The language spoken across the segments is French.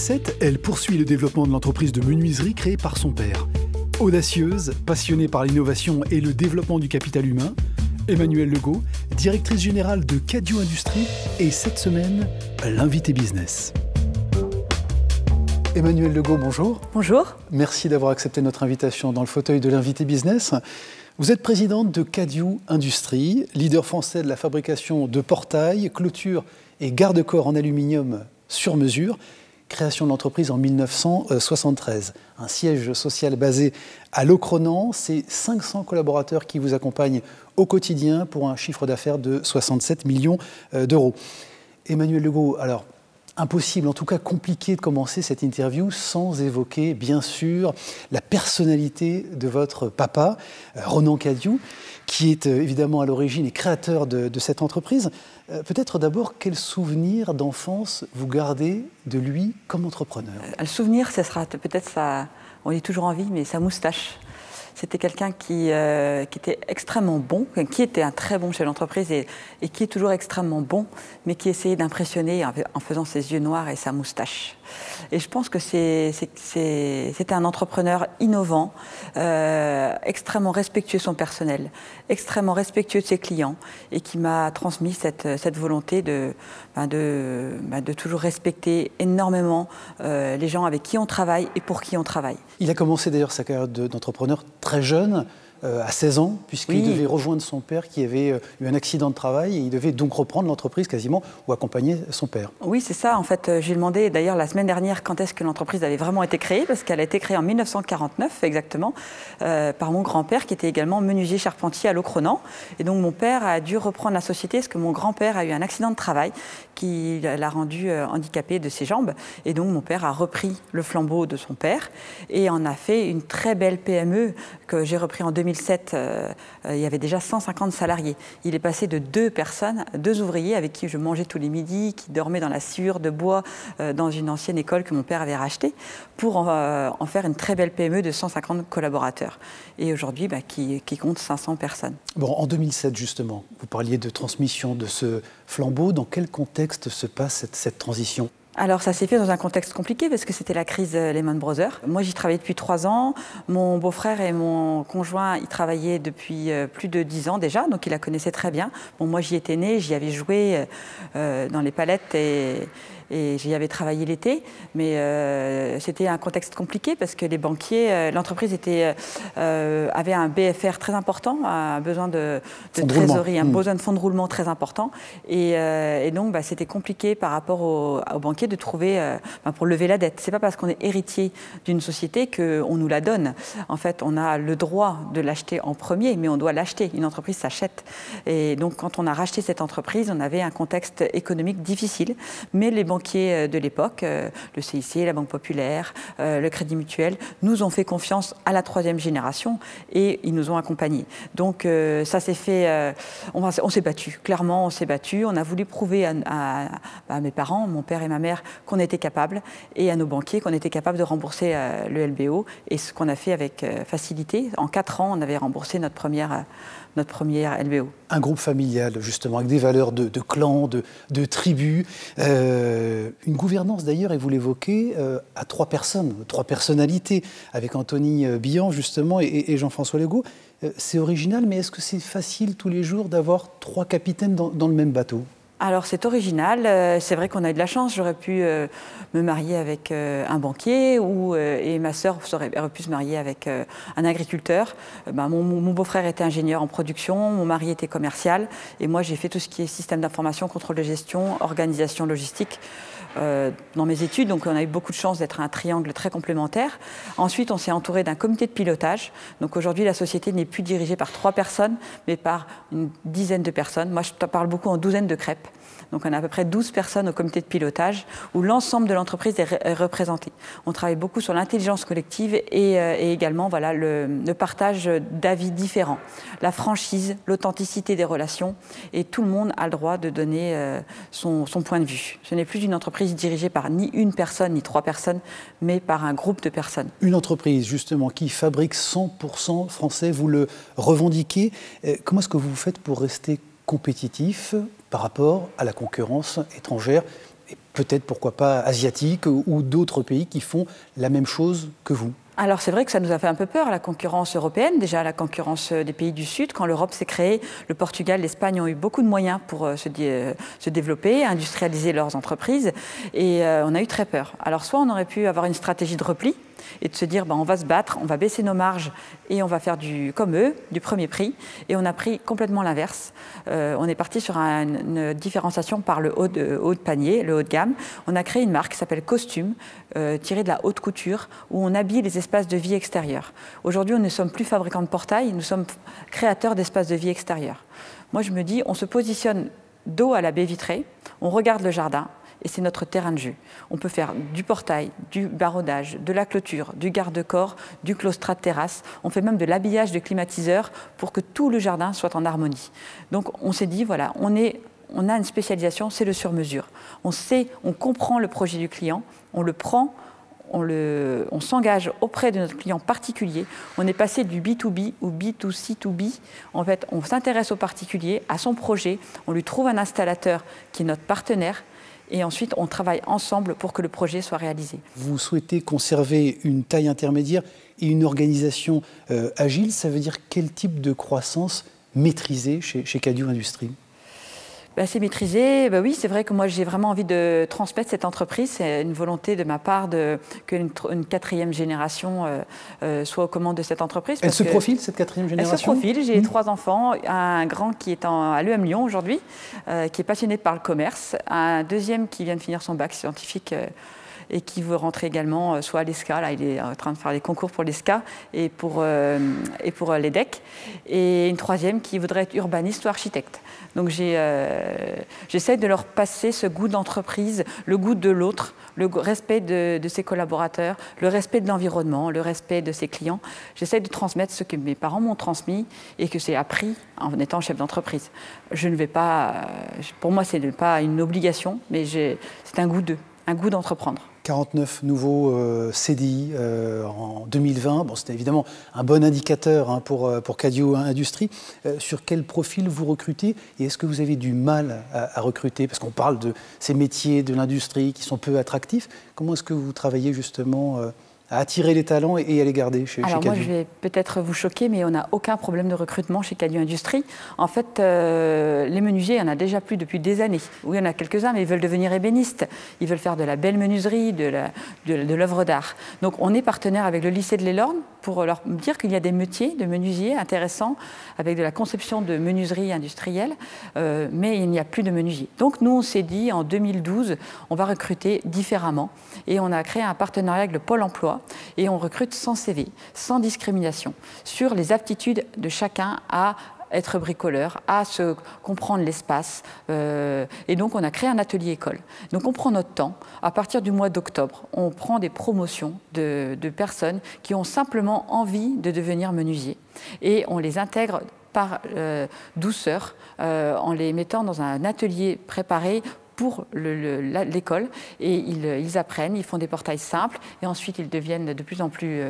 2007, elle poursuit le développement de l'entreprise de menuiserie créée par son père. Audacieuse, passionnée par l'innovation et le développement du capital humain, Emmanuelle Legault, directrice générale de Cadio Industries, et cette semaine, l'invité business. Emmanuelle Legault, bonjour. Bonjour. Merci d'avoir accepté notre invitation dans le fauteuil de l'invité business. Vous êtes présidente de Cadio Industries, leader français de la fabrication de portails, clôtures et garde-corps en aluminium sur mesure. Création de l'entreprise en 1973. Un siège social basé à Locronan. C'est 500 collaborateurs qui vous accompagnent au quotidien pour un chiffre d'affaires de 67 millions d'euros. Emmanuelle Legault, alors impossible, en tout cas compliqué de commencer cette interview sans évoquer, bien sûr, la personnalité de votre papa, Ronan Cadio, qui est évidemment à l'origine et créateur de cette entreprise. Peut-être d'abord, quel souvenir d'enfance vous gardez de lui comme entrepreneur? Le souvenir, ce sera peut-être ça, on est toujours en vie, mais sa moustache. C'était quelqu'un qui était extrêmement bon, qui était un très bon chef d'entreprise et qui est toujours extrêmement bon, mais qui essayait d'impressionner en faisant ses yeux noirs et sa moustache. Et je pense que c'était un entrepreneur innovant, extrêmement respectueux de son personnel, extrêmement respectueux de ses clients et qui m'a transmis cette volonté de toujours respecter énormément les gens avec qui on travaille et pour qui on travaille. Il a commencé d'ailleurs sa carrière d'entrepreneur très jeune, à 16 ans, puisqu'il devait rejoindre son père qui avait eu un accident de travail et il devait donc reprendre l'entreprise quasiment ou accompagner son père. Oui, c'est ça. En fait, j'ai demandé d'ailleurs la semaine dernière quand est-ce que l'entreprise avait vraiment été créée, parce qu'elle a été créée en 1949 exactement, par mon grand-père qui était également menuisier charpentier à Locronan. Et donc mon père a dû reprendre la société parce que mon grand-père a eu un accident de travail qui l'a rendu handicapé de ses jambes. Et donc mon père a repris le flambeau de son père et en a fait une très belle PME que j'ai repris en 2007. Il y avait déjà 150 salariés. Il est passé de 2 personnes, 2 ouvriers avec qui je mangeais tous les midis, qui dormaient dans la sciure de bois dans une ancienne école que mon père avait rachetée, pour en faire une très belle PME de 150 collaborateurs. Et aujourd'hui, qui compte 500 personnes. Bon, en 2007 justement, vous parliez de transmission de ce flambeau. Dans quel contexte se passe cette transition ? Alors ça s'est fait dans un contexte compliqué parce que c'était la crise Lehman Brothers. Moi j'y travaillais depuis 3 ans, mon beau-frère et mon conjoint y travaillaient depuis plus de 10 ans déjà, donc ils la connaissaient très bien. Bon, moi j'y étais née, j'y avais joué dans les palettes et j'y avais travaillé l'été, mais c'était un contexte compliqué parce que les banquiers, l'entreprise avait un BFR très important, un besoin de trésorerie, un besoin de fonds de roulement très important, et donc c'était compliqué par rapport aux banquiers de trouver, pour lever la dette. C'est pas parce qu'on est héritier d'une société qu'on nous la donne. En fait, on a le droit de l'acheter en premier, mais on doit l'acheter. Une entreprise s'achète. Et donc, quand on a racheté cette entreprise, on avait un contexte économique difficile, mais les banquiers de l'époque, le CIC, la Banque Populaire, le Crédit Mutuel, nous ont fait confiance à la 3e génération et ils nous ont accompagnés. Donc, ça s'est fait... on s'est battu. Clairement, on s'est battu. On a voulu prouver à mes parents, mon père et ma mère, qu'on était capable, et à nos banquiers qu'on était capable de rembourser le LBO, et ce qu'on a fait avec facilité. En 4 ans, on avait remboursé notre première LBO. Un groupe familial, justement, avec des valeurs de clan, de tribu, une gouvernance d'ailleurs, et vous l'évoquez, à 3 personnes, 3 personnalités, avec Anthony Billan, justement, et Jean-François Legault. C'est original, mais est-ce que c'est facile tous les jours d'avoir 3 capitaines dans le même bateau ? Alors c'est original, c'est vrai qu'on a eu de la chance, j'aurais pu me marier avec un banquier et ma sœur aurait pu se marier avec un agriculteur. Mon beau-frère était ingénieur en production, mon mari était commercial et moi j'ai fait tout ce qui est système d'information, contrôle de gestion, organisation logistique dans mes études, donc on a eu beaucoup de chance d'être un triangle très complémentaire. Ensuite on s'est entouré d'un comité de pilotage, donc aujourd'hui la société n'est plus dirigée par 3 personnes mais par une dizaine de personnes. Moi je parle beaucoup en douzaine de crêpes. Donc on a à peu près 12 personnes au comité de pilotage où l'ensemble de l'entreprise est représenté. On travaille beaucoup sur l'intelligence collective et également le partage d'avis différents, la franchise, l'authenticité des relations, et tout le monde a le droit de donner son point de vue. Ce n'est plus une entreprise dirigée par ni une personne ni 3 personnes, mais par un groupe de personnes. Une entreprise justement qui fabrique 100% français, vous le revendiquez. Comment est-ce que vous faites pour rester compétitif par rapport à la concurrence étrangère, et peut-être, pourquoi pas, asiatiques ou d'autres pays qui font la même chose que vous? Alors c'est vrai que ça nous a fait un peu peur, la concurrence européenne, déjà la concurrence des pays du Sud. Quand l'Europe s'est créée, le Portugal, l'Espagne ont eu beaucoup de moyens pour se développer, industrialiser leurs entreprises, et on a eu très peur. Alors soit on aurait pu avoir une stratégie de repli, et de se dire on va se battre, on va baisser nos marges et on va faire comme eux, du premier prix. Et on a pris complètement l'inverse. On est parti sur une différenciation par le haut de panier, le haut de gamme. On a créé une marque qui s'appelle Costume, tirée de la haute couture, où on habille les espaces de vie extérieurs. Aujourd'hui, nous ne sommes plus fabricants de portail, nous sommes créateurs d'espaces de vie extérieurs. Moi, je me dis, on se positionne dos à la baie vitrée, on regarde le jardin, et c'est notre terrain de jeu. On peut faire du portail, du barodage, de la clôture, du garde-corps, du claustrat de terrasse. On fait même de l'habillage de climatiseurs pour que tout le jardin soit en harmonie. Donc on s'est dit, voilà, on a une spécialisation, c'est le sur-mesure. On comprend le projet du client, on le prend, on s'engage auprès de notre client particulier. On est passé du B2B ou B2C2B. En fait, on s'intéresse au particulier, à son projet, on lui trouve un installateur qui est notre partenaire, et ensuite on travaille ensemble pour que le projet soit réalisé. Vous souhaitez conserver une taille intermédiaire et une organisation agile. Ça veut dire quel type de croissance maîtriser chez Cadieux Industries? C'est maîtrisé. Oui, c'est vrai que moi j'ai vraiment envie de transmettre cette entreprise. C'est une volonté de ma part qu'une quatrième génération soit aux commandes de cette entreprise. Elle se profile, cette quatrième génération? Elle se profile. J'ai 3 enfants. Un grand qui est à l'EM Lyon aujourd'hui, qui est passionné par le commerce. Un deuxième qui vient de finir son bac scientifique et qui veut rentrer également soit à l'ESCA, là il est en train de faire les concours pour l'ESCA et pour l'EDEC, et une troisième qui voudrait être urbaniste ou architecte. Donc j'essaie de leur passer ce goût d'entreprise, le goût de l'autre, le respect de ses collaborateurs, le respect de l'environnement, le respect de ses clients. J'essaie de transmettre ce que mes parents m'ont transmis et que j'ai appris en étant chef d'entreprise. Je ne vais pas, pour moi c'est pas une obligation, mais c'est un goût d'entreprendre. 49 nouveaux CDI en 2020. Bon, c'était évidemment un bon indicateur pour Cadieux Industries. Sur quel profil vous recrutez et est-ce que vous avez du mal à recruter? Parce qu'on parle de ces métiers de l'industrie qui sont peu attractifs. Comment est-ce que vous travaillez justement à attirer les talents et à les garder chez Cadieux? Alors moi, je vais peut-être vous choquer, mais on n'a aucun problème de recrutement chez Cadieux Industries. En fait, les menuisiers, il y en a déjà plus depuis des années. Oui, il y en a quelques-uns, mais ils veulent devenir ébénistes. Ils veulent faire de la belle menuiserie, de l'œuvre d'art. Donc on est partenaire avec le lycée de l'Elorne pour leur dire qu'il y a des métiers de menuisiers intéressants avec de la conception de menuiserie industrielle, mais il n'y a plus de menuisiers. Donc nous, on s'est dit en 2012, on va recruter différemment et on a créé un partenariat avec le Pôle emploi. Et on recrute sans CV, sans discrimination, sur les aptitudes de chacun à être bricoleur, à se comprendre l'espace. Et donc, on a créé un atelier école. Donc, on prend notre temps. À partir du mois d'octobre, on prend des promotions de personnes qui ont simplement envie de devenir menuisier. Et on les intègre par douceur, en les mettant dans un atelier préparé pour l'école, et ils apprennent, ils font des portails simples, et ensuite ils deviennent de plus en plus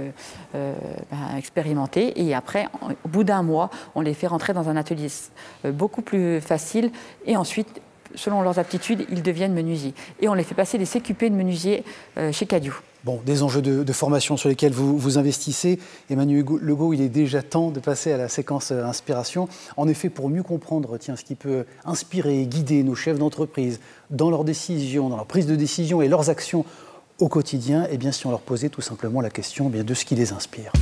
expérimentés, et après, au bout d'un mois, on les fait rentrer dans un atelier beaucoup plus facile, et ensuite, selon leurs aptitudes, ils deviennent menuisiers. Et on les fait passer des CQP de menuisier chez Cadieux. Bon, des enjeux de formation sur lesquels vous investissez. Emmanuel Legault, il est déjà temps de passer à la séquence inspiration. En effet, pour mieux comprendre ce qui peut inspirer et guider nos chefs d'entreprise dans leurs décisions, dans leur prise de décision et leurs actions au quotidien, eh bien, si on leur posait tout simplement la question de ce qui les inspire.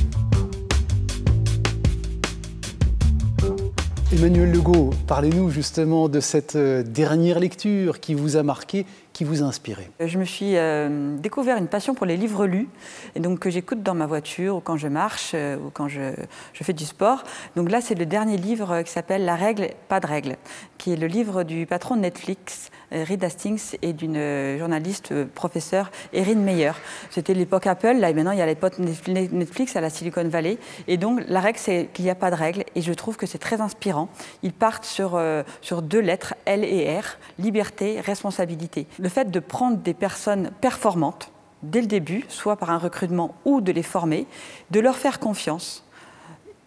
Emmanuel Legault, parlez-nous justement de cette dernière lecture qui vous a marqué, qui vous a inspiré. Je me suis découvert une passion pour les livres lus, et donc que j'écoute dans ma voiture ou quand je marche ou quand je fais du sport. Donc là, c'est le dernier livre qui s'appelle La règle, pas de règle, qui est le livre du patron de Netflix, Reed Hastings, et d'une journaliste, professeure, Erin Meyer. C'était l'époque Apple, là et maintenant il y a l'époque Netflix à la Silicon Valley. Et donc la règle, c'est qu'il n'y a pas de règle, et je trouve que c'est très inspirant. Ils partent sur 2 lettres, L et R, liberté, responsabilité. Le fait de prendre des personnes performantes dès le début, soit par un recrutement ou de les former, de leur faire confiance,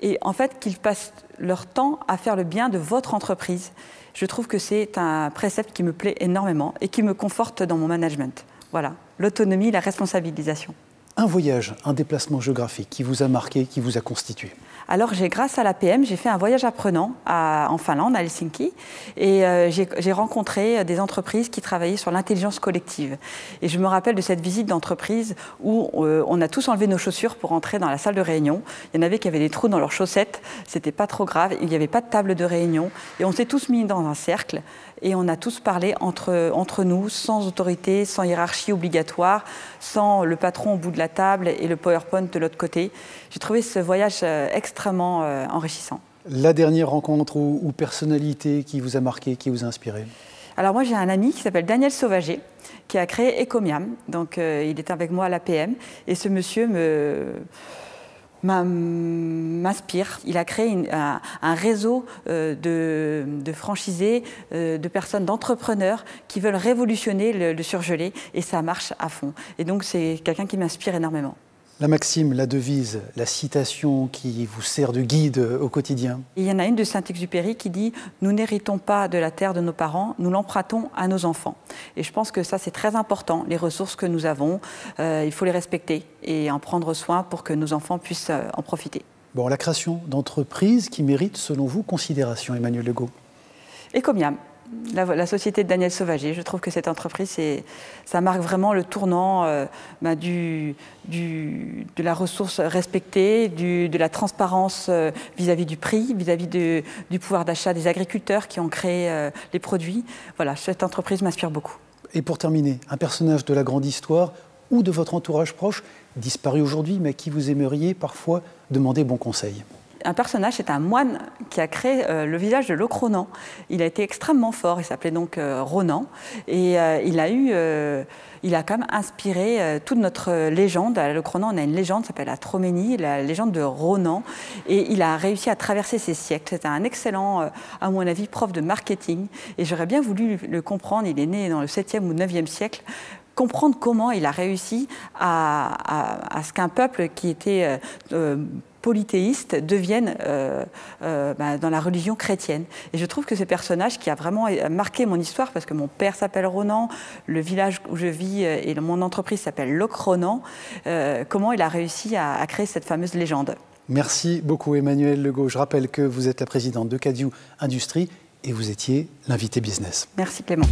et en fait qu'ils passent leur temps à faire le bien de votre entreprise. Je trouve que c'est un précepte qui me plaît énormément et qui me conforte dans mon management. Voilà, l'autonomie, la responsabilisation. Un voyage, un déplacement géographique qui vous a marqué, qui vous a constitué? Alors, grâce à l'APM, j'ai fait un voyage apprenant en Finlande, à Helsinki, et j'ai rencontré des entreprises qui travaillaient sur l'intelligence collective. Et je me rappelle de cette visite d'entreprise où on a tous enlevé nos chaussures pour entrer dans la salle de réunion. Il y en avait qui avaient des trous dans leurs chaussettes, c'était pas trop grave, il n'y avait pas de table de réunion, et on s'est tous mis dans un cercle, et on a tous parlé entre nous, sans autorité, sans hiérarchie obligatoire, sans le patron au bout de la table et le PowerPoint de l'autre côté. J'ai trouvé ce voyage extrêmement enrichissant. La dernière rencontre ou personnalité qui vous a marqué, qui vous a inspiré? Alors moi j'ai un ami qui s'appelle Daniel Sauvager, qui a créé Ecomiam. Donc il est avec moi à l'APM, et ce monsieur m'inspire. Il a créé un réseau de franchisés, de personnes, d'entrepreneurs qui veulent révolutionner le surgelé, et ça marche à fond. Et donc c'est quelqu'un qui m'inspire énormément. La maxime, la devise, la citation qui vous sert de guide au quotidien? Il y en a une de Saint-Exupéry qui dit « Nous n'héritons pas de la terre de nos parents, nous l'empruntons à nos enfants ». Et je pense que ça, c'est très important. Les ressources que nous avons, il faut les respecter et en prendre soin pour que nos enfants puissent en profiter. Bon, la création d'entreprises qui méritent, selon vous, considération, Emmanuel Legault? Ecomiam, la société de Daniel Sauvager. Je trouve que cette entreprise, ça marque vraiment le tournant de la ressource respectée, de la transparence vis-à-vis du prix, vis-à-vis du pouvoir d'achat des agriculteurs qui ont créé les produits. Voilà, cette entreprise m'inspire beaucoup. Et pour terminer, un personnage de la grande histoire ou de votre entourage proche, disparu aujourd'hui, mais à qui vous aimeriez parfois demander bon conseil? Un personnage, c'est un moine qui a créé le village de Locronan. Il a été extrêmement fort, il s'appelait donc Ronan, et il a quand même inspiré toute notre légende. À Locronan, on a une légende qui s'appelle la Troménie, la légende de Ronan, et il a réussi à traverser ces siècles. C'était un excellent, à mon avis, prof de marketing, et j'aurais bien voulu le comprendre. Il est né dans le 7e ou 9e siècle. Comprendre comment il a réussi à ce qu'un peuple qui était polythéiste devienne dans la religion chrétienne. Et je trouve que ce personnage qui a vraiment marqué mon histoire, parce que mon père s'appelle Ronan, le village où je vis et mon entreprise s'appelle Locronan, comment il a réussi à créer cette fameuse légende. Merci beaucoup Emmanuel Legault. Je rappelle que vous êtes la présidente de Cadiu Industries et vous étiez l'invité business. Merci Clément.